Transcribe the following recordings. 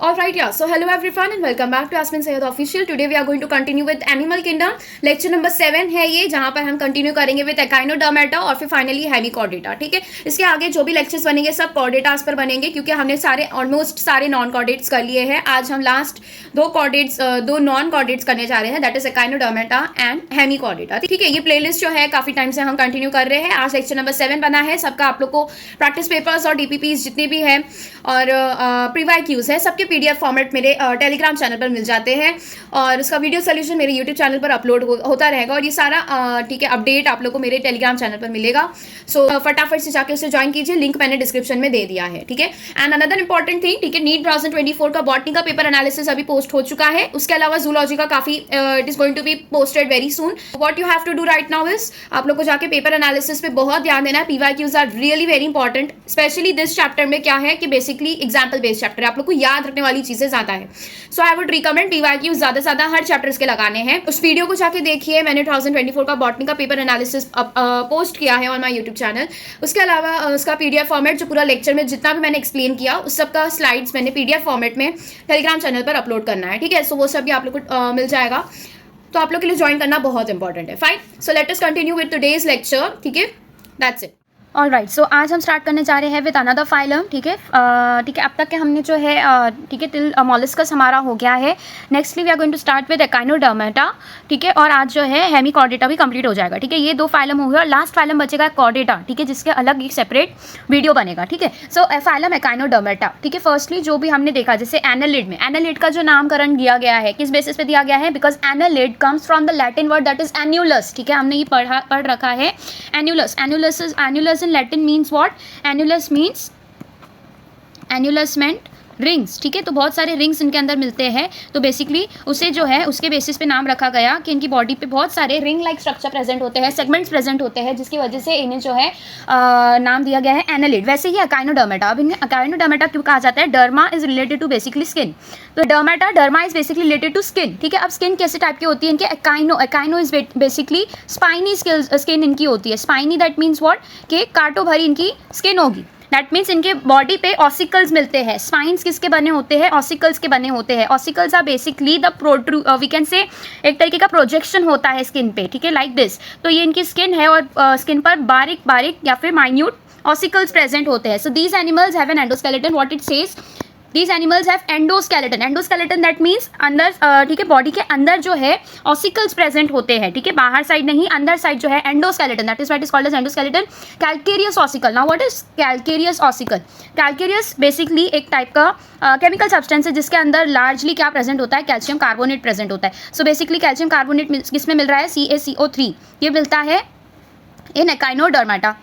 Alright, yeah. So hello everyone and welcome back to Asmin Sayed Official. Today we are going to continue with Animal Kingdom. Lecture number 7 है ये, जहाँ पर हम continue करेंगे with echinodermata और फिर finally Hemichordata. ठीक है, इसके आगे जो भी लेक्चर्स बनेंगे सब कॉर्डेटास पर बनेंगे, क्योंकि हमने सारे ऑलमोस्ट सारे नॉन कॉर्डेट्स कर लिए हैं. आज हम लास्ट दो नॉन कॉर्डेट्स करने जा रहे हैं, that is echinodermata and Hemichordata. ठीक है, ये प्लेलिस्ट जो है काफी टाइम से हम कंटिन्यू कर रहे हैं. आज लेक्चर नंबर 7 बना है. सबका आप लोग को प्रैक्टिस पेपर्स और डीपीपीज जितने भी हैं और प्रीवाईक्यूज है सबके पीडीएफ फॉर्मेट मेरे टेलीग्राम चैनल पर मिल जाते हैं, और उसका वीडियो सोल्यूशन मेरे यूट्यूब चैनल पर अपलोड होता रहेगा. और ये सारा ठीक है अपडेट आप लोग को मेरे टेलीग्राम चैनल पर मिलेगा. सो फटाफट से जाके उसे ज्वाइन कीजिए, लिंक मैंने डिस्क्रिप्शन में दे दिया है. ठीक है, एंड अनदर इंपॉर्टेंट थिंग, ठीक है, नीट 2024 का बॉटनी का पेपर एनालिसिस अभी पोस्ट हो चुका है. उसके अलावा जूलॉजी का काफी it is going to be posted very soon. What you have to do right now is आप लोग को जाके पेपर एनालिसिस पे बहुत ध्यान देना है. PYQs are really very important, specially this chapter में क्या है कि बेसिकली एग्जाम्पल बेस्ड चैप्टर है, आप लोग को याद रखने वाली चीजें ज्यादा है. सो आई वुड रिकमेंड पीवाईक्यूज ज्यादा से ज्यादा हर चैप्टर्स के लगाने हैं. उस वीडियो को जाके देखिए, मैंने 2024 का बॉटनी का पेपर एनालिसिस पोस्ट किया है ऑन माय यूट्यूब चैनल. उसके अलावा उसका पीडीएफ फॉर्मेट जो पूरा लेक्चर में जितना भी मैंने एक्सप्लेन किया उस सबका स्लाइड्स मैंने पीडीएफ फॉर्मेट में टेलीग्राम चैनल पर अपलोड करना है. ठीक है, सो वो सब भी आप लोग को मिल जाएगा, तो आप लोग के लिए ज्वाइन करना बहुत इंपॉर्टेंट है. Fine, so let us continue with today's lecture. ठीक है, दैट्स इट. ऑल राइट, सो आज हम स्टार्ट करने जा रहे हैं विद अनदर फाइलम. ठीक है, ठीक है, अब तक के हमने जो है ठीक है टिल मॉलस्कस हमारा हो गया है. Nextly we are going to start with echinodermata. ठीक है, और आज जो है हेमिकॉर्डेटा भी कंप्लीट हो जाएगा. ठीक है, ये 2 फाइलम हो गया और लास्ट फाइलम बचेगा कॉर्डेटा. ठीक है, जिसके अलग एक सेपरेट वीडियो बनेगा. ठीक है, सो फाइलम एकाइनोडर्मेटा. ठीक है, फर्स्टली जो भी हमने देखा, जैसे एनालिड में एनालिड का जो नामकरण दिया गया है किस बेसिस पे दिया गया है, because annelid comes from the Latin word that is annulus. ठीक है, हमने ये पढ़ रखा है. Annulus annulus in Latin means what? Annulus meant rings. ठीक है, तो बहुत सारे रिंग्स इनके अंदर मिलते हैं, तो बेसिकली उसे जो है उसके बेसिस पे नाम रखा गया कि इनकी बॉडी पे बहुत सारे रिंग लाइक स्ट्रक्चर प्रेजेंट होते हैं, सेगमेंट्स प्रेजेंट होते हैं, जिसकी वजह से इन्हें जो है नाम दिया गया है एनालिड. वैसे ही एकाइनोडर्मेटा, अब इन्हें एकाइनोडर्मेटा क्यों कहा जाता है? Derma is related to basically skin, तो derma is basically related to skin. ठीक है, अब स्किन कैसे टाइप की होती है इनके? Echino is basically spiny skin इनकी होती है. स्पाइनी दैट मीन्स व्हाट, कि कांटों भरी इनकी स्किन होगी. दैट मीन्स इनके बॉडी पे ऑसिकल्स मिलते हैं. स्पाइन्स किसके बने होते हैं? ऑसिकल्स के बने होते हैं. Ossicles are basically the we can say एक तरीके का प्रोजेक्शन होता है स्किन पे. ठीक है, लाइक दिस. तो ये इनकी स्किन है और स्किन पर बारीक बारीक या फिर माइन्यूट ऑसिकल्स प्रेजेंट होते हैं. So these animals have an endoskeleton. What it says, These animals have endoskeleton. Endoskeleton that means अंदर ठीक है बॉडी के अंदर जो है ऑसिकल्स प्रेजेंट होते हैं. ठीक है, बाहर साइड नहीं, अंदर साइड जो है endoskeleton, that is what is called as endoskeleton. Calcareous ossicle. Now what is calcareous ossicle? Calcareous basically एक टाइप का केमिकल सब्सटेंस है जिसके अंदर लार्जली क्या प्रेजेंट होता है? कैल्शियम कार्बोनेट प्रेजेंट होता है. सो बेसिकली कैल्शियम कार्बोनेट किस में मिल रहा है? CaCO3. ये मिलता है इन एकाइनोडर्मेटा.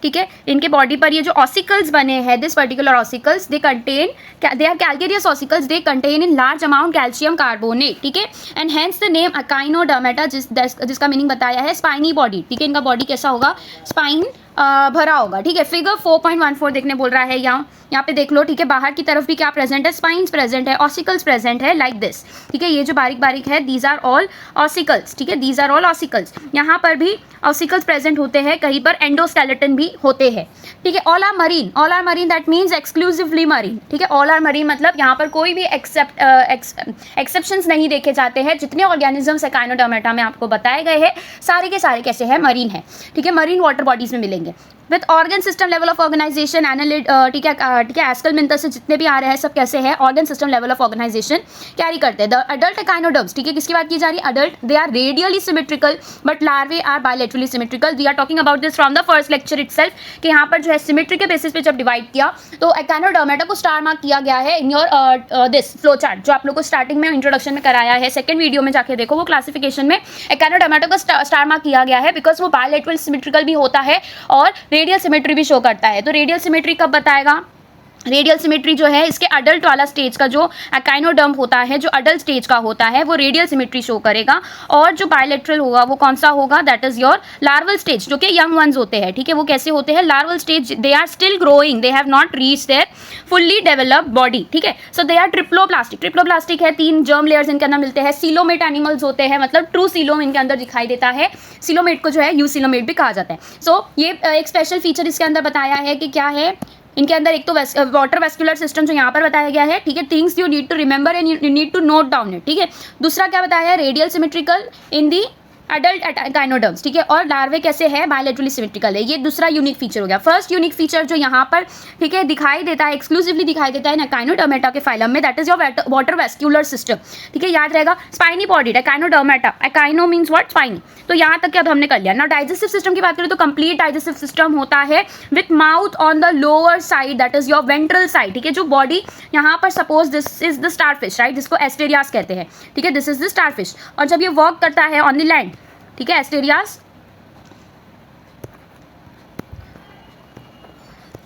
ठीक है, इनके बॉडी पर ये जो ऑसिकल्स बने हैं, this particular ossicles they are calcareous ossicles, they contain in large amount calcium carbonate. ठीक है, and hence the name echinodermata, जिसका मीनिंग बताया है स्पाइनी बॉडी. ठीक है, इनका बॉडी कैसा होगा? स्पाइन भरा होगा. ठीक है, फिगर 4.14 देखने बोल रहा है. यहाँ पे देख लो. ठीक है, बाहर की तरफ भी क्या प्रेजेंट है? स्पाइन्स प्रेजेंट है, ऑसिकल्स प्रेजेंट है, लाइक दिस. ठीक है, ये जो बारीक बारीक है दीज आर ऑल ऑसिकल्स. ठीक है, दीज आर ऑल ऑसिकल्स. यहाँ पर भी ऑसिकल्स प्रेजेंट होते हैं, कहीं पर एंडोस्केलेटन भी होते हैं. ठीक है, all are marine that means exclusively marine. ठीक है, ऑल आर मरीन मतलब यहाँ पर कोई भी एक्सेप्शंस नहीं देखे जाते हैं. जितने ऑर्गेनिजम्स एकाइनोडर्मेटा में आपको बताए गए हैं सारे के सारे कैसे हैं? मरीन है. ठीक है, मरीन वाटर बॉडीज में मिलेंगे. With organ system level of organization annelid. ठीक है, एस्कलमिंथस से जितने भी आ रहे हैं सब कैसे हैं? Organ system level of organization carry करते हैं. The adult echinoderms. ठीक है, किसकी बात की जा रही है? Adult. They are radially symmetrical but larvae are bilaterally symmetrical. We are talking about this from the first lecture itself, कि यहाँ पर जो है सिमेट्री के बेसिस पे जब डिवाइड किया तो एकाइनोडर्मेटा को स्टार मार्क किया गया है in your this flow chart, जो आप लोग को स्टार्टिंग में इंट्रोडक्शन में कराया है. सेकंड वीडियो में जाके देखो, वो क्लासिफिकेशन में एकाइनोडर्मेटा को स्टार मार्क किया गया है, बिकॉज वो बायलैटरल सिमेट्रिकल भी होता है और रेडियल सिमेट्री भी शो करता है. तो रेडियल सिमेट्री कब बताएगा? रेडियल सिमेट्री जो है इसके अडल्ट वाला स्टेज का जो एकाइनोडर्म होता है, जो अडल्ट स्टेज का होता है, वो रेडियल सिमेट्री शो करेगा. और जो बायलैटरल होगा वो कौन सा होगा? That is your larval stage, जो कि यंग वंस होते हैं. ठीक है, वो कैसे होते हैं? Larval stage, they are still growing, they have not reach their fully developed body. ठीक है, सो दे आर ट्रिप्लोप्लास्टिक है. 3 जर्म लेयर्स इनके अंदर मिलते हैं. सीलोमेट एनिमल्स होते हैं, मतलब ट्रू सीलोम इनके अंदर दिखाई देता है. सीलोमेट को जो है यूसीलोमेट भी कहा जाता है. सो ये एक स्पेशल फीचर इसके अंदर बताया है कि क्या है? इनके अंदर एक तो वाटर वेस्कुलर सिस्टम जो यहाँ पर बताया गया है, ठीक है, things you need to remember and you need to note down it, ठीक है। दूसरा क्या बताया है, radial symmetrical in the adult echinoderms, ठीक है, और लार्वे कैसे है, बायोलेटरली सिमेट्रिकल है। ये दूसरा यूनिक फीचर हो गया। फर्स्ट यूनिक फीचर जो यहाँ पर, ठीक है, दिखाई देता है, एक्सक्लूसिवली दिखाई देता है ना गाइनोडर्मेटा के फाइलम में, that is your water vascular system, ठीक है, याद रहेगा। स्पाइनी बॉडीड है गाइनोडर्मेटा, गाइनो मीन्स व्हाट, स्पाइनी। तो यहाँ तक अब हमने कर लिया ना। डाइजेस्टिव सिस्टम की बात करें तो कंप्लीट डाइजेस्टिव सिस्टम होता है with mouth on the lower side, that is your ventral side, ठीक है। जो बॉडी यहाँ पर suppose this is the starfish, right, जिसको एस्टेरियास कहते हैं, ठीक है, दिस इज द स्टारफिश। और जब ये वर्क करता है ऑन द लैंड, ठीक है, Asterias,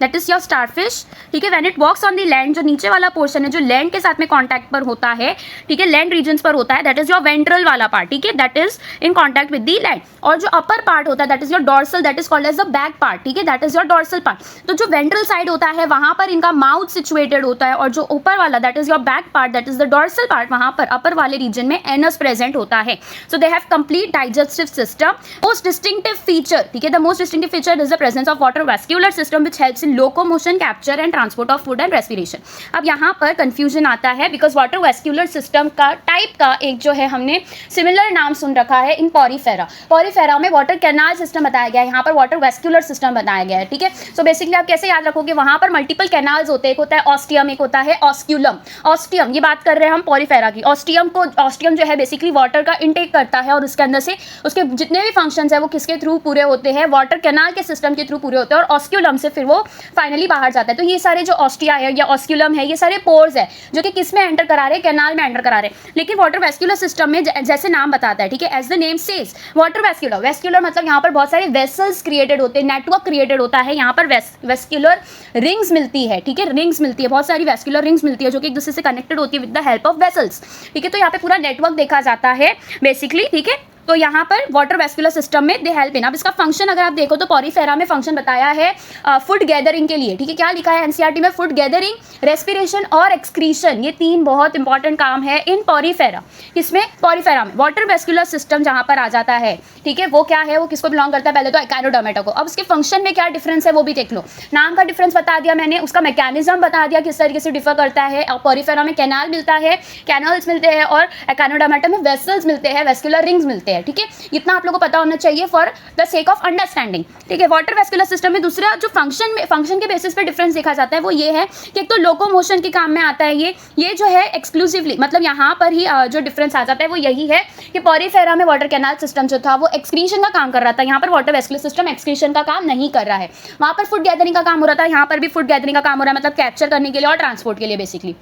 that is your starfish, ठीक है। When it walks on the land, जो नीचे वाला पोर्शन है जो लैंड के साथ में कॉन्टैक्ट पर होता है, ठीक है, लैंड रीजन्स पर होता है, दैट इज योर वेंट्रल वाला पार्ट, ठीक है, that is in contact with the land. और जो अपर पार्ट होता है that is your dorsal, that is called as the back part, ठीक है, that is your dorsal part. तो जो वेंट्रल साइड होता है वहां पर इनका माउथ सिचुएटेड होता है, और जो ऊपर वाला that is your back part, that is the dorsal part, वहां पर अपर वाले रीजन में एनस प्रेजेंट होता है। So they have complete digestive system. Most distinctive feature, ठीक है, the most distinctive feature is the presence of water vascular system which helps in locomotion, capture and transport of food and respiration. अब यहाँ पर confusion आता है because water vascular system का type का एक जो है हमने सिमिलर नाम सुन रखा है इन पॉरीफेरा। पॉरीफेरा में वाटर कैनाल सिस्टम बताया गया है, यहाँ पर वाटर वेस्क्यूलर सिस्टम बताया गया है, ठीक है। सो बेसिकली आप कैसे याद रखोगे, वहाँ पर मल्टीपल कैनाल्स होते हैं, एक होता है ऑस्टियम, एक होता है ऑस्क्यूलम। ऑस्टियम, ये बात कर रहे हैं हम पॉरीफेरा की। ऑस्टियम जो है बेसिकली वाटर का इंटेक करता है, और उसके अंदर से उसके जितने भी फंक्शंस है वो किसके थ्रू पूरे होते हैं, वाटर कैनाल के सिस्टम के थ्रू पूरे होते हैं, और ऑस्क्यूलम से फिर वो फाइनली बाहर जाता है। तो ये सारे जो ऑस्टिया है या ऑस्क्यूलम है, ये सारे पोर्स है जो कि किस में एंटर करा रहे हैं, कैनाल में एंटर करा रहे हैं। लेकिन वाटर वेस्क्यूलर सिस्टम में जैसे नाम बताता है, ठीक है, as the name says water vascular, vascular मतलब यहाँ पर बहुत सारे वेसल्स क्रिएटेड होते हैं, नेटवर्क क्रिएटेड होता है, यहाँ पर वेस्क्यूलर रिंग्स मिलती है, ठीक है, रिंग्स मिलती है, बहुत सारी वेस्क्यूलर रिंग्स मिलती है जो कि एक दूसरे से कनेक्टेड होती है with the help of vessels, ठीक है। तो यहाँ पे पूरा नेटवर्क देखा जाता है बेसिकली, ठीक है। तो यहाँ पर वाटर वेस्कुलर सिस्टम में दे हेल्प इन। अब इसका फंक्शन अगर आप देखो तो पॉरीफेरा में फंक्शन बताया है फूड गैदरिंग के लिए, ठीक है। क्या लिखा है एनसीईआरटी में, फूड गैदरिंग, रेस्पिरेशन और एक्सक्रीशन, ये तीन बहुत इंपॉर्टेंट काम है इन पॉरीफेरा। किसमें, पॉरीफेरा में। वाटर वेस्कुलर सिस्टम जहाँ पर आ जाता है, ठीक है, वो क्या है, वो किसको बिलोंग करता है, पहले तो एकाइनोडर्मेटा को। अब उसके फंक्शन में क्या डिफरेंस है वो भी देख लो। नाम का डिफरेंस बता दिया मैंने, उसका मैकेनिज्म बता दिया किस तरीके से डिफर करता है। पॉरीफेरा में कैनाल मिलता है, कैनल्स मिलते हैं, और एकाइनोडर्मेटा में वेसल्स मिलते हैं, वेस्कुलर रिंग्स मिलते हैं, ठीक है। इतना आप लोगों को पता होना चाहिए for the sake of understanding, ठीक है। वाटर वेस्कुलर सिस्टम में दूसरा जो फंक्शन के बेसिस पे डिफरेंस देखा जाता है वो ये है कि एक तो लोकोमोशन के काम में आता है ये जो है एक्सक्लूसिवली, मतलब यहाँ पर ही जो डिफरेंस आ जाता है वो यही है कि पॉरीफेरा में वाटर कैनाल सिस्टम जो था वो एक्सक्रीशन का काम कर रहा था, यहाँ पर वाटर वेस्कुलर सिस्टम एक्सक्रीशन का काम नहीं कर रहा है। वहाँ पर फूड गैदरिंग का काम हो रहा था, यहाँ पर भी फूड गैदरिंग का काम हो रहा है, मतलब कैप्चर करने के लिए और ट्रांसपोर्ट के लिए बेसिकली।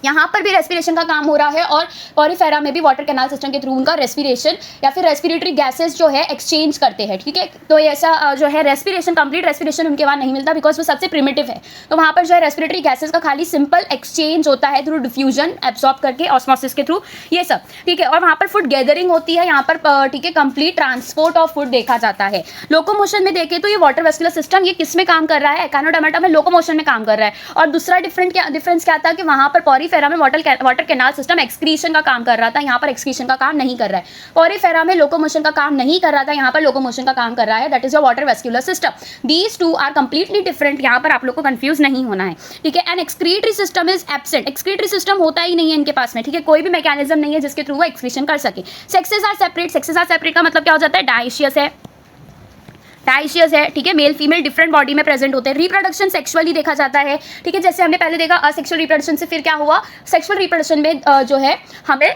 यहाँ पर भी रेस्पिरेशन का काम हो रहा है, और पॉरीफेरा में भी वाटर कैनाल सिस्टम के थ्रू उनका रेस्पिरेशन या फिर रेस्पिरेटरी गैसेस जो है एक्सचेंज करते हैं, ठीक है। तो ऐसा जो है रेस्पिरेशन, कंप्लीट रेस्पिरेशन उनके वहाँ नहीं मिलता बिकॉज वो सबसे प्रिमिटिव है। तो वहाँ पर जो है रेस्पिरेटरी गैसेस का खाली सिंपल एक्सचेंज होता है थ्रू डिफ्यूजन, एब्जॉर्ब करके ऑस्मोसिस के थ्रू, ये सब, ठीक है। और वहाँ पर फूड गैदरिंग होती है, यहाँ पर ठीक है कंप्लीट ट्रांसपोर्ट ऑफ फूड देखा जाता है। लोकोमोशन में देखें तो ये वाटर वेस्कुलर सिस्टम ये किस में काम कर रहा है, एकाइनोडर्मेटा में लोकोमोशन में काम कर रहा है। और दूसरा डिफरेंस क्या था कि वहाँ पर पॉरीफेरा में वाटर कैनाल सिस्टम एक्सक्रीशन का काम कर रहा था, यहाँ पर एक्सक्रीशन का काम नहीं कर रहा है। पॉरीफेरा में लोकोमोशन का काम नहीं कर रहा था, यहाँ पर लोकोमोशन का काम कर रहा है, that is your water vascular system. These two are completely different, यहाँ पर आप लोग को कंफ्यूज नहीं होना है, ठीक है। And excretory system is absent, excretory system होता ही नहीं है इनके पास में, ठीक है। कोई भी मैकेनिज्म नहीं है जिसके थ्रू वो एक्सक्रीशन कर सके। Sexes are separate, sexes are separate का मतलब क्या हो जाता है, डाइशियस है, डाइशियस है, ठीक है। मेल फीमेल डिफरेंट बॉडी में प्रेजेंट होते हैं। रिप्रोडक्शन सेक्सुअली देखा जाता है, ठीक है। जैसे हमने पहले देखा असेक्सुअल रिप्रोडक्शन से फिर क्या हुआ, सेक्सुअल रिप्रोडक्शन में जो है हमें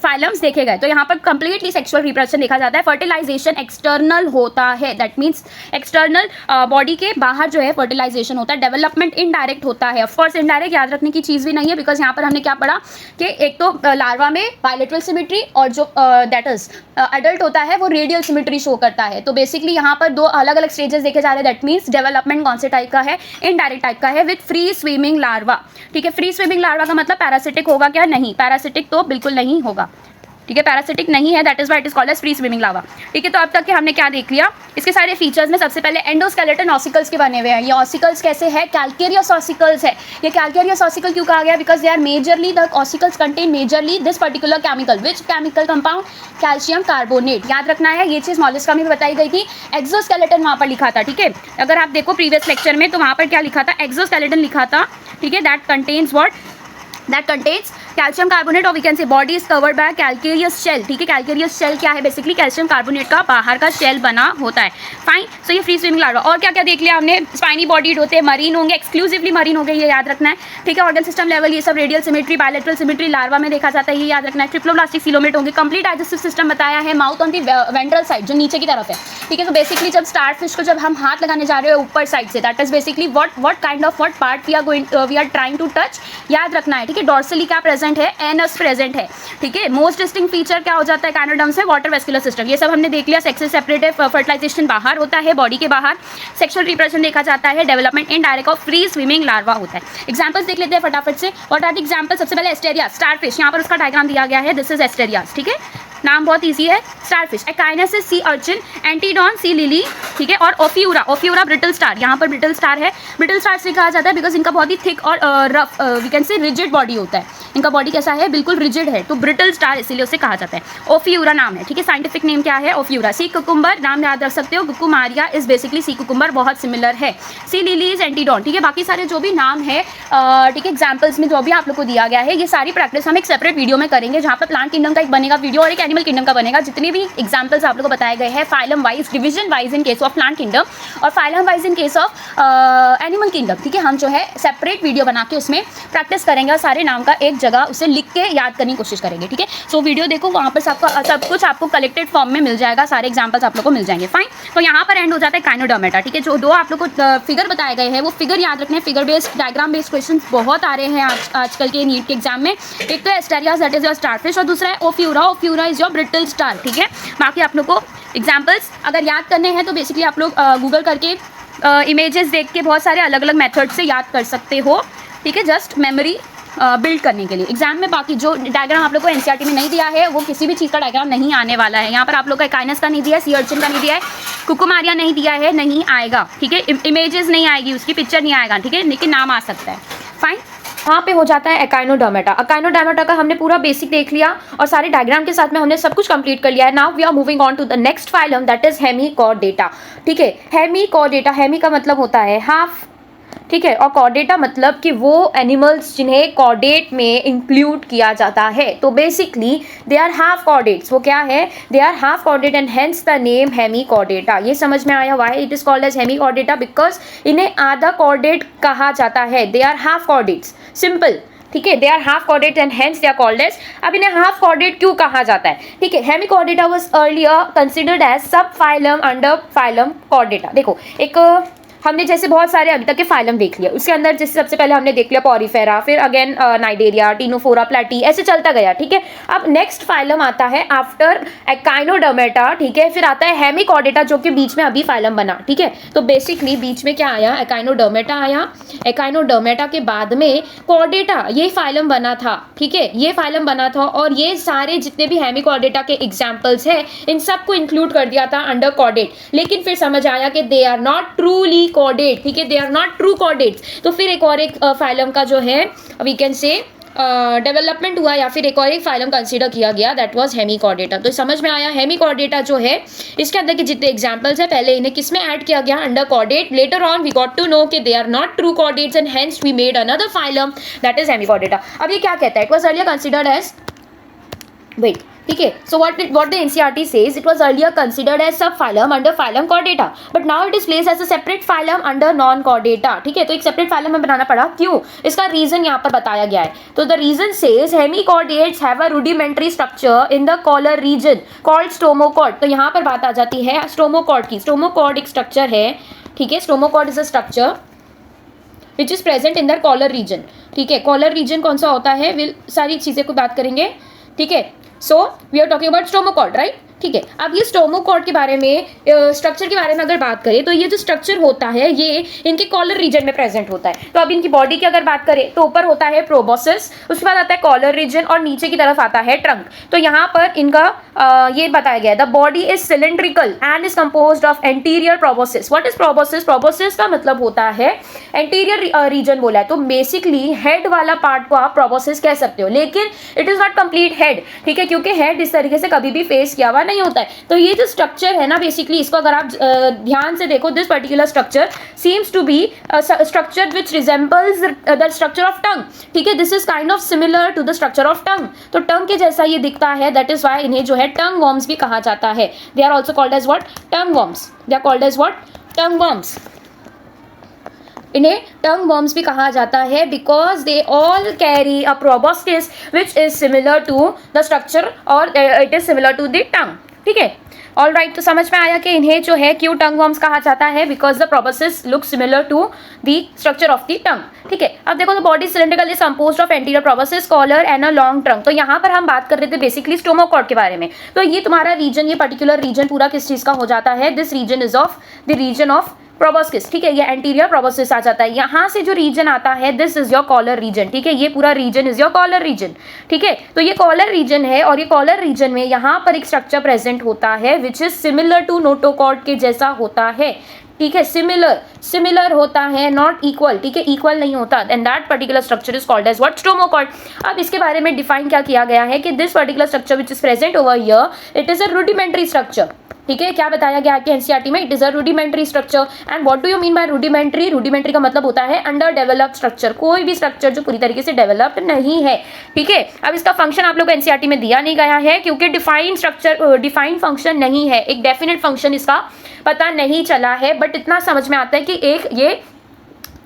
फाइलम्स देखे गए, तो यहाँ पर कंप्लीटली सेक्सुअल रिप्रोडक्शन देखा जाता है। फर्टिलाइजेशन एक्सटर्नल होता है, दैट मीन्स एक्सटर्नल बॉडी के बाहर जो है फर्टिलाइजेशन होता है। डेवलपमेंट इनडायरेक्ट होता है, ऑफकोर्स इनडायरेक्ट याद रखने की चीज़ भी नहीं है बिकॉज यहाँ पर हमने क्या पढ़ा कि एक तो लार्वा में बायलैटरल सिमेट्री और जो दैट इज एडल्ट होता है वो रेडियल सिमेट्री शो करता है। तो बेसिकली यहाँ पर दो अलग अलग स्टेजेस देखे जा रहे हैं, दैट मीन्स डेवलपमेंट कौन से टाइप का है, इनडायरेक्ट टाइप का है विद फ्री स्विमिंग लार्वा, ठीक है। फ्री स्विमिंग लार्वा का मतलब पैरासिटिक होगा क्या, नहीं, पैरासिटिक तो बिल्कुल नहीं होगा। ठीक है, पैरासिटिक नहीं है, that is why it is called as free swimming larva. ठीक है, तो अब तक के हमने क्या देख लिया, इसके सारे फीचर्स में सबसे पहले एंडोस्केलेटन ऑसिकल्स के बने हुए हैं। ये ऑसिकल्स कैसे है, कैल्केरियस ऑसिकल्स है। ये कैल्केरियस ऑसिकल क्यों कहा गया, because they are majorly the ossicles contain majorly this particular chemical, which chemical compound, calcium carbonate. याद रखना है, ये चीज़ मॉलिस्का में भी बताई गई थी। एक्सोस्केलेटन वहाँ पर लिखा था, ठीक है, अगर आप देखो प्रीवियस लेक्चर में तो वहाँ पर क्या लिखा था, एक्सोस्केलेटन लिखा था, ठीक है, that contains what, that contains calcium carbonate और we can say body is covered by calcareous shell. ठीक है, कैल्केरियस शेल क्या है, बेसिकली कैल्शियम कार्बोनेट का बाहर का शेल बना होता है। फाइन, सो ये फ्री स्विमिंग लार्वा। और क्या क्या देख लिया हमने, स्पाइनी बॉडीड होते हैं, मरीन होंगे, एक्सक्लूसिवली मरीन हो गए, ये याद रखना है। ठीक है, ऑर्गन सिस्टम लेवल ये सब radial symmetry, bilateral symmetry larva में देखा जाता है, ये याद रखना है। ट्रिप्लोब्लास्टिक सीलोमेट होंगे, कंप्लीट डाइजेस्टिव सिस्टम बताया है, mouth on the ventral side जो नीचे की तरफ है। ठीक है, तो बेसिकली जब स्टार फिश को जब हम हाथ लगाने जा रहे हैं ऊपर साइड से, that is basically what kind of what part we are trying to touch, याद रखना है। ठीक है, डॉर्सली क्या प्रेजेंट है, एनस प्रेजेंट है। ठीक है, मोस्ट डिस्टिंक्ट फीचर क्या हो जाता है काइनोडर्म्स में, वाटर वेस्कुलर सिस्टम, ये सब हमने देख लिया। सेक्स सेपरेटिव, फर्टिलाइजेशन बाहर होता है बॉडी के बाहर, सेक्सुअल रिप्रोडक्शन देखा जाता है, development indirect of free swimming larva होता है। एग्जांपल्स देख लेते हैं फटाफट से। व्हाट आर द एग्जांपल, सबसे पहले एस्टेरिया स्टारफिश, यहाँ पर उसका डायग्राम दिया गया है, दिस इज एस्टेरियास। ठीक है, नाम बहुत इजी है, स्टारफिश। एकाइनेसिस sea urchin, Antedon sea lily, ठीक है, और ओफियूरा, ओफियूरा ब्रिटल स्टार, यहाँ पर ब्रिटल स्टार है। ब्रिटल स्टार से कहा जाता है बिकॉज इनका बहुत ही थिक और rough, we can say rigid body होता है, इनका बॉडी कैसा है, बिल्कुल रिजिड है, तो ब्रिटल स्टार इसीलिए उसे कहा जाता है। ओफियूरा नाम है, ठीक है, साइंटिफिक नेम क्या है, ओफियूरा। सी कुकुम्बर नाम याद रख सकते हो, गुकुमारिया इज बेसिकली सी कुकुम्बर, बहुत सिमिलर है। Sea lily is Antedon. ठीक है, बाकी सारे जो भी नाम है, ठीक है, एग्जाम्पल्स में जो भी आप लोग को दिया गया है, ये सारी प्रैक्टिस हम एक सेपरेट वीडियो में करेंगे, जहाँ पर प्लांट किंगडम का एक बनेगा वीडियो और एक एनिमल किंगडम का बनेगा। जितने भी एग्जाम्पल्स आप लोग को बताए गए हैं phylum wise, division wise in case of plant kingdom और phylum wise in case of animal kingdom, ठीक है, हम जो है सेपरेट वीडियो बना के उसमें प्रैक्टिस करेंगे और सारे नाम का एक जगह उसे लिख के याद करने की कोशिश करेंगे। ठीक है, सो वीडियो देखो, वहाँ पर सब कुछ आपको कलेक्टेड फॉर्म में मिल जाएगा, सारे एग्जाम्पल्स आप लोग को मिल जाएंगे। फाइन, तो यहाँ पर एंड हो जाता है काइनोडर्मेटा। ठीक है, जो दो आप लोग को फिगर बताए गए हैं वो फिगर याद रखने, figure based diagram based question बहुत आ रहे हैं आजकल के नीट के एग्जाम में। एक तो Asterias that is your starfish और दूसरा है ओफियूरा, ओफियूरा इज योर ब्रिटल स्टार। ठीक है, बाकी आप लोग को एग्जाम्पल्स अगर याद करने हैं तो बेसिकली आप लोग गूगल करके इमेजेस देख के बहुत सारे अलग अलग मेथड से याद कर सकते हो। ठीक है, जस्ट मेमोरी बिल्ड करने के लिए एग्जाम में। बाकी जो डायग्राम आप लोग को एनसीईआरटी में नहीं दिया है वो किसी भी चीज़ का डायग्राम नहीं आने वाला है। यहाँ पर आप लोग का काइनस का नहीं दिया है, सी अर्चिन का नहीं दिया है, कुकुमारिया नहीं दिया है, नहीं आएगा। ठीक है, इमेजेस नहीं आएगी, उसकी पिक्चर नहीं आएगा। ठीक है, लेकिन नाम आ सकता है। फाइन, वहाँ पे हो जाता है एकाइनोडर्मेटा। एकाइनोडर्मेटा का हमने पूरा बेसिक देख लिया और सारे डायग्राम के साथ में हमने सब कुछ कंप्लीट कर लिया है। Now we are moving on to the next phylum that is Hemichordata. ठीक है, हेमिकॉर्डेटा, हेमी का मतलब होता है हाफ, ठीक है, और कॉर्डेटा मतलब कि वो एनिमल्स जिन्हें कॉर्डेट में इंक्लूड किया जाता है। तो basically they are half chordates. वो क्या है, they are half chordate and hence the name Hemichordata. ये समझ में आया why it is called as Hemichordata, because इन्हें आधा कॉर्डेट कहा जाता है। They are half chordates, simple. ठीक है, they are half chordate and hence they are called as. अब इन्हें हाफ कॉर्डेट क्यों कहा जाता है, ठीक है, Hemichordata was earlier considered as sub phylum under phylum Chordata. देखो, एक हमने जैसे बहुत सारे अभी तक के फाइलम देख लिया, उसके अंदर जैसे सबसे पहले हमने देख लिया पॉरीफेरा, फिर अगेन नाइडेरिया, टीनोफोरा, प्लेटी, ऐसे चलता गया। ठीक है, अब नेक्स्ट फाइलम आता है आफ्टर एकाइनोडर्मेटा। ठीक है, फिर आता है हेमिकॉर्डेटा जो कि बीच में अभी फाइलम बना। ठीक है, तो बेसिकली बीच में क्या आया, एकाइनोडर्मेटा आया, एकाइनोडर्मेटा के बाद में कॉर्डेटा, ये फाइलम बना था। ठीक है, ये फाइलम बना था और ये सारे जितने भी हेमिकॉर्डेटा के एग्जाम्पल्स हैं इन सबको इंक्लूड कर दिया था अंडर कॉर्डेट। लेकिन फिर समझ आया कि they are not truly chordate. ठीक है, they are not true chordates. तो फिर एक और एक फाइलम का जो है वी कैन से डेवलपमेंट हुआ या फिर एक और एक फाइलम कंसीडर किया गया, दैट वाज हेमिकॉर्डेटा। तो समझ में आया हेमिकॉर्डेटा जो है इसके अंदर के जितने एग्जांपल्स है पहले इन्हें किस में ऐड किया गया, under chordate. Later on we got to know कि they are not true chordates and hence we made another phylum that is Hemichordata. अब ये क्या कहता है, it was earlier considered as, wait, ठीक है, so what the NCERT says, it was earlier considered as subphylum under phylum Chordata, but now it is placed as a separate phylum under non-Chordata. ठीक है, तो एक separate phylum में बनाना पड़ा, क्यों, इसका रीजन यहाँ पर बताया गया है। तो the reason says hemichordates have a rudimentary structure in the collar region called stomochord. तो यहाँ पर बात आ जाती है स्टोमोकॉर्ड की। स्टोमोकॉर्ड एक स्ट्रक्चर है, ठीक है, stomochord is a structure which is present in the collar region. ठीक है, कॉलर रीजन कौन सा होता है, सारी चीजें को बात करेंगे। ठीक है, so we are talking about stomachord, right? ठीक है, अब ये स्टोमोकॉर्ड के बारे में स्ट्रक्चर के बारे में अगर बात करें तो ये जो स्ट्रक्चर होता है ये इनके कॉलर रीजन में प्रेजेंट होता है। तो अब इनकी बॉडी की अगर बात करें तो ऊपर होता है प्रोबोसिस, उसके बाद आता है कॉलर रीजन और नीचे की तरफ आता है ट्रंक। तो यहाँ पर इनका ये बताया गया है the body is cylindrical and is composed of anterior proboscis. What is proboscis? Proboscis का मतलब होता है एंटीरियर रीजन बोला है, तो बेसिकली हेड वाला पार्ट को आप प्रोबोसिस कह सकते हो, लेकिन it is not complete head, ठीक है, क्योंकि हेड इस तरीके से कभी भी फेस किया हुआ नहीं होता है। तो ये जो स्ट्रक्चर है ना, बेसिकली इसको अगर आप ध्यान से देखो, this particular structure seems to be structure which resembles the structure of tongue, ठीक है, this is kind of similar to the structure of tongue. तो टंग के जैसा ये दिखता है, दैट इज वाई इन्हें जो है टंग वॉर्म्स भी कहा जाता है। They are also called as what? Tongue worms. They are called as what? Tongue worms. इन्हें टंग वॉर्म्स भी कहा जाता है because they all carry a proboscis which is similar to the structure और it is similar to the tongue, ठीक है। All right, तो समझ में आया कि इन्हें जो है क्यों टंग वॉर्म्स कहा जाता है, because the proboscis look similar to the structure of the tongue, ठीक है। अब देखो, the body cylindrical is composed of anterior proboscis, collar and a long trunk. तो यहाँ पर हम बात कर रहे थे बेसिकली स्टोमोकॉर्ड के बारे में। तो ये तुम्हारा रीजन, ये पर्टिकुलर रीजन पूरा किस चीज का हो जाता है? This region is of the region of proboscis, ठीक है, ये एंटीरियर प्रोबोसिस आ जाता है। यहाँ से जो रीजन आता है this is your collar region, ठीक है, ये पूरा region is your collar region, ठीक है। तो ये कॉलर रीजन है और ये कॉलर रीजन में यहाँ पर एक स्ट्रक्चर प्रेजेंट होता है which is similar to notochord के जैसा होता है, ठीक है, सिमिलर होता है, नॉट इक्वल, ठीक है, इक्वल नहीं होता, and that particular structure is called as what? Stomochord. अब इसके बारे में डिफाइन क्या किया गया है कि this particular structure which is present over here it is a rudimentary structure, ठीक है। क्या बताया गया आपके एनसीईआरटी में? It is a rudimentary structure. And what do you mean by rudimentary? Rudimentary का मतलब होता है अंडर डेवलप्ड स्ट्रक्चर, कोई भी स्ट्रक्चर जो पूरी तरीके से डेवलप्ड नहीं है, ठीक है। अब इसका फंक्शन आप लोग को एनसीईआरटी में दिया नहीं गया है क्योंकि डिफाइंड स्ट्रक्चर, डिफाइंड फंक्शन नहीं है, एक डेफिनेट फंक्शन इसका पता नहीं चला है, बट इतना समझ में आता है कि एक ये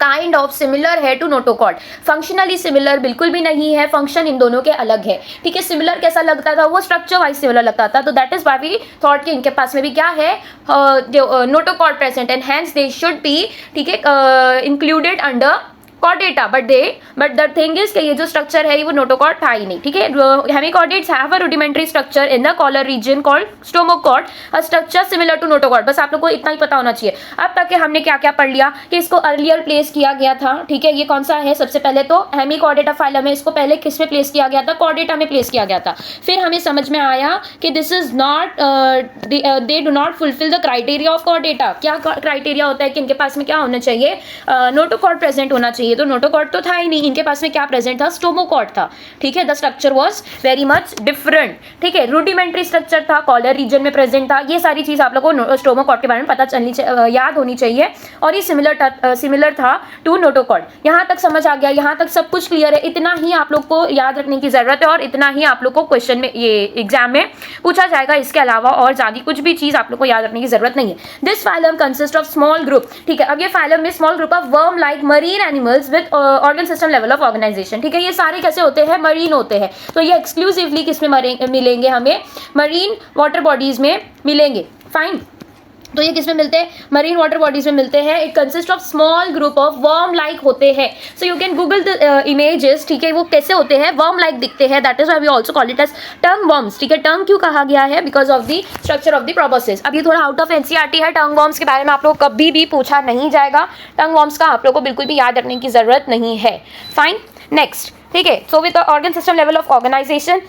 काइंड ऑफ सिमिलर है टू नोटोकॉर्ड। फंक्शनली सिमिलर बिल्कुल भी नहीं है, फंक्शन इन दोनों के अलग है, ठीक है। सिमिलर कैसा लगता था? वो स्ट्रक्चर वाइज सिमिलर लगता था, तो that is why we thought कि इनके पास में भी क्या है, notochord present, and hence they should be, ठीक है, included under Chordata, but the thing is कि ये जो स्ट्रक्चर है ये वो नोटोकॉर्ड था ही नहीं, ठीक है। Hemichordates have a rudimentary structure in the collar region called stomochord, a structure similar to notochord. बस आप लोग को इतना ही पता होना चाहिए। अब तक के हमने क्या क्या पढ़ लिया कि इसको अर्लियर प्लेस किया गया था, ठीक है। ये कौन सा है? सबसे पहले तो हेमिकॉर्डेटा फाइलम है, इसको पहले किस में प्लेस किया गया था? कॉर्डेटा में प्लेस किया गया था। फिर हमें समझ में आया कि this is not, they do not fulfil the criteria of Chordata. क्या क्राइटेरिया होता है कि इनके पास में क्या होना चाहिए? नोटोकॉर्ड प्रेजेंट होना चाहिए। तो नोटोकॉर्ड तो था ही नहीं, इनके पास में क्या प्रेजेंट था? स्टोमोकॉर्ड था, ठीक है। The structure was very much different, ठीक है। रूडिमेंट्री स्ट्रक्चर था, कॉलर रीजन में प्रेजेंट था। ये सारी चीज आप लोगों को स्टोमोकॉर्ड के बारे में पता चलनी याद होनी चाहिए, और ये सिमिलर था टू नोटोकॉर्ड। यहाँ तक समझ आ गया, यहाँ तक सब कुछ क्लियर है। इतना ही आप लोग को याद रखने की जरूरत है और इतना ही आप लोग को क्वेश्चन में, ये एग्जाम में पूछा जाएगा। इसके अलावा और ज्यादा कुछ भी चीज आप लोग को याद रखने की जरूरत नहीं है। This phylum consist of small group, ठीक है। अब ये फाइलम में small group of worm like marine animals with organ system level of organization, ठीक है। ये सारे कैसे होते हैं? मरीन होते हैं। तो ये एक्सक्लूसिवली किसमें मिलेंगे? हमें मरीन वाटर बॉडीज में मिलेंगे, फाइन। तो ये किसमें मिलते हैं? मरीन वाटर बॉडीज में मिलते हैं। It consist of small group of worm like होते हैं। So you can Google the images, ठीक है। वो कैसे होते हैं? वर्म लाइक दिखते हैं, that is why we also call it as tongue worms, ठीक है। टंग क्यों कहा गया है? Because of the structure of the proboscis. अब ये थोड़ा आउट ऑफ एनसीईआरटी है, टंग वर्म्स के बारे में आप लोग कभी भी पूछा नहीं जाएगा। टंग वर्म्स का आप लोग को बिल्कुल भी याद रखने की जरूरत नहीं है, फाइन। नेक्स्ट, ठीक है। So with the organ system level of organization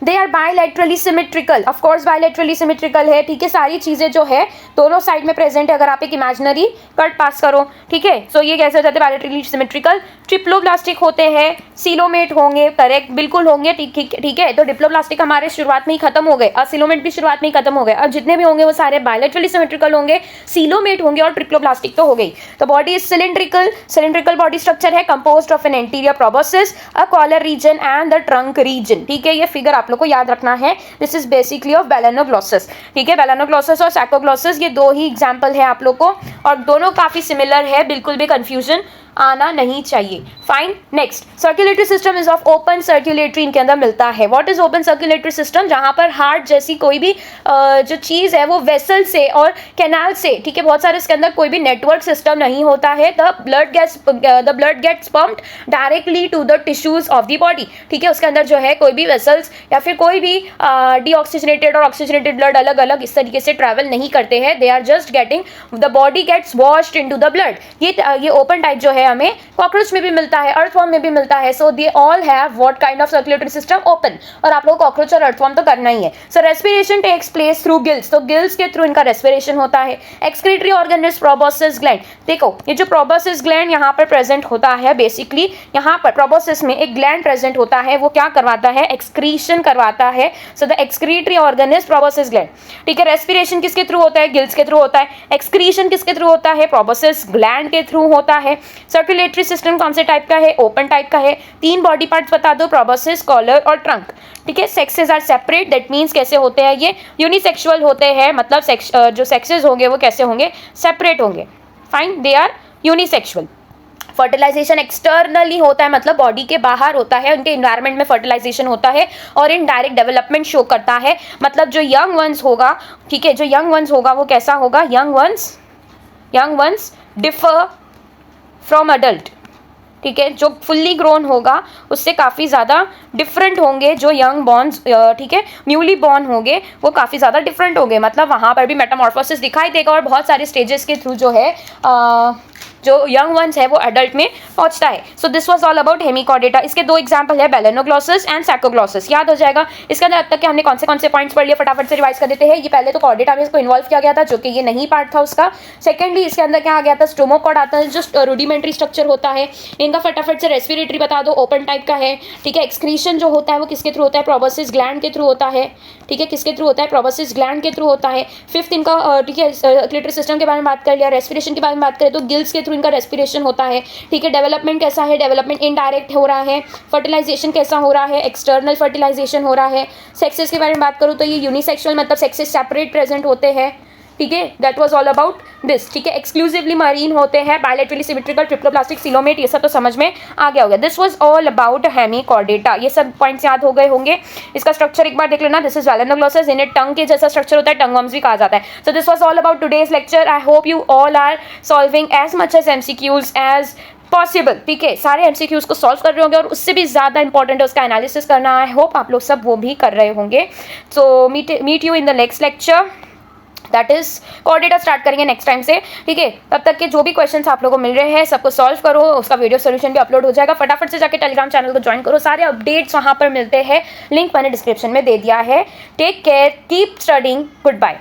they are bilaterally symmetrical, of course bilaterally symmetrical है, ठीक है। सारी चीजें जो है दोनों साइड में प्रेजेंट है। अगर आप एक इमेजिनरी कट पास करो, ठीक है, सो ये कैसे हो जाते हैं? Bilaterally symmetrical. ट्रिप्लोब्लास्टिक होते हैं, सीलोमेट होंगे, करेक्ट, बिल्कुल होंगे, ठीक है। तो डिप्लोब्लास्टिक हमारे शुरुआत में ही खत्म हो गए, और सीलोमेट भी शुरुआत में ही खत्म हो गए। अब जितने भी होंगे वो सारे बायलैटरली सिमेट्रिकल होंगे, सीलोमेट होंगे और ट्रिप्लोब्लास्टिक तो हो गई। तो body is cylindrical body structure है, composed of an anterior proboscis, a collar region and the trunk region, ठीक है। ये फिगर आप लोग को याद रखना है। This is basically of Balanoglossus, ठीक है। बेलेनोग्लोसस और सैकोग्लोसस ये दो ही एग्जांपल है आप लोग को, और दोनों काफी सिमिलर है, बिल्कुल भी कंफ्यूजन आना नहीं चाहिए। Fine. Next, circulatory system is of open circulatory, इनके अंदर मिलता है। What is open circulatory system? जहाँ पर हार्ट जैसी कोई भी जो चीज़ है वो वेसल से और कैनाल से, ठीक है, बहुत सारे इसके अंदर कोई भी नेटवर्क सिस्टम नहीं होता है। The blood gets pumped directly to the tissues of the body, ठीक है, उसके अंदर जो है कोई भी वेसल्स या फिर कोई भी डीऑक्सीजनेटेड और ऑक्सीजनेटेड ब्लड अलग अलग इस तरीके से ट्रैवल नहीं करते हैं। They are just getting, the body gets washed into the blood. ये ओपन टाइप जो है हमें कॉकरोच में भी मिलता है, अर्थवॉर्म में भी मिलता है। So they all have what kind of circulatory system? Open. और आप लोग कॉकरोच और अर्थवॉर्म तो करना ही है। So respiration takes place through gills, तो गिल्स के थ्रू इनका रेस्पिरेशन होता है। Excretory organ is proboscis gland. देखो ये जो प्रोबोसिस ग्लैंड यहाँ पर प्रेजेंट होता है, बेसिकली यहाँ पर प्रोबोसिस में एक ग्लैंड प्रेजेंट होता है, वो क्या करवाता है? एक्सक्रीशन करवाता है। So the excretory organ is proboscis gland, ठीक है। रेस्पिरेशन किसके थ्रू होता है? गिल्स के थ्रू होता है। एक्सक्रीशन किसके थ्रू होता है? प्रोबोसिस ग्लैंड के थ्रू होता है। सर्कुलेटरी सिस्टम कौन से टाइप का है? ओपन टाइप का है। 3 बॉडी पार्ट्स बता दो, प्रोबोसिस, कॉलर और ट्रंक, ठीक है। Sexes are separate, that means कैसे होते हैं ये? यूनिसेक्सुअल होते हैं, मतलब जो सेक्सेस होंगे वो कैसे होंगे? सेपरेट होंगे। Fine, they are unisexual. Fertilization externally होता है, मतलब बॉडी के बाहर होता है, उनके इन्वायरमेंट में फर्टिलाइजेशन होता है और इन डायरेक्ट डेवलपमेंट शो करता है। मतलब जो यंग वंस होगा, ठीक है, जो यंग वंस होगा वो कैसा होगा? Young ones differ from adult, ठीक है। जो फुल्ली ग्रोन होगा उससे काफ़ी ज़्यादा डिफरेंट होंगे जो यंग बॉर्न्स, ठीक है, न्यूली बॉर्न होंगे वो काफ़ी ज़्यादा डिफरेंट होंगे, मतलब वहाँ पर भी मेटामॉर्फोसिस दिखाई देगा और बहुत सारे स्टेजेस के थ्रू जो है जो यंग वंस है वो एडल्ट में पहुंचता है। So this was all about Hemichordata. इसके 2 एग्जांपल है, बेलेनोग्लॉसस एंड सैकोग्लॉसस। याद हो जाएगा। इसके अंदर अब तक के हमने कौन से पॉइंट्स पढ़ लिए, फटाफट से रिवाइज कर देते हैं। ये पहले तो कॉर्डेटा में इसको इन्वॉल्व किया गया था, जो कि ये नहीं पार्ट था उसका। सेकेंडली इसके अंदर क्या आ गया था? स्टोमोकॉर्ड आता है, जो रूडिमेंट्री स्ट्रक्चर होता है इनका। फटाफट से रेस्पिरेटरी बता दो, ओपन टाइप का है, ठीक है। एक्सक्रीशन जो होता है वो किसके थ्रू होता है? प्रोबोसिस ग्लैंड के थ्रू होता है, ठीक है। किसके थ्रू होता है? प्रोबोसिस ग्लैंड के थ्रू होता है। फिफ्थ इनका, ठीक है, सर्कुलेटरी सिस्टम के बारे में बात कर लिया। रेस्पिरेशन के बारे में बात करें तो गिल्स के थ्रू इनका रेस्पिरेशन होता है, ठीक है। डेवलपमेंट कैसा है? डेवलपमेंट इनडायरेक्ट हो रहा है। फर्टिलाइजेशन कैसा हो रहा है? एक्सटर्नल फर्टिलाइजेशन हो रहा है। सेक्सेस के बारे में बात करूँ तो ये यूनिसेक्सुअल, मतलब सेक्सेस सेपरेट प्रेजेंट होते हैं, ठीक है। That was all about this, ठीक है। एक्सक्लूसिवली मरीन होते हैं, बायलैटरली सिमेट्रिकल, ट्रिप्लोप्लास्टिक, सिलोमेट, ये सब तो समझ में आ गया होगा। This was all about Hemichordata. ये सब पॉइंट्स याद हो गए होंगे। इसका स्ट्रक्चर एक बार देख लेना। दिस इज बेलेनोग्लॉसस, इन्हें टंग के जैसा स्ट्रक्चर होता है, टंगवर्म्स भी कहा जाता है। So this was all about today's lecture. I hope you all are solving as much as MCQs as possible, ठीक है। सारे MCQs को सॉल्व कर रहे होंगे और उससे भी ज़्यादा इंपॉर्टेंट है उसका एनालिसिस करना। आई होप आप लोग सब वो भी कर रहे होंगे। So meet you in the next lecture, that is Chordata start करेंगे नेक्स्ट टाइम से, ठीक है। तब तक के जो भी क्वेश्चंस आप लोगों को मिल रहे हैं सबको सॉल्व करो, उसका वीडियो सोल्यूशन भी अपलोड हो जाएगा। फटाफट से जाके टेलीग्राम चैनल को ज्वाइन करो, सारे अपडेट्स वहाँ पर मिलते हैं, लिंक मैंने डिस्क्रिप्शन में दे दिया है। Take care, keep studying, good bye.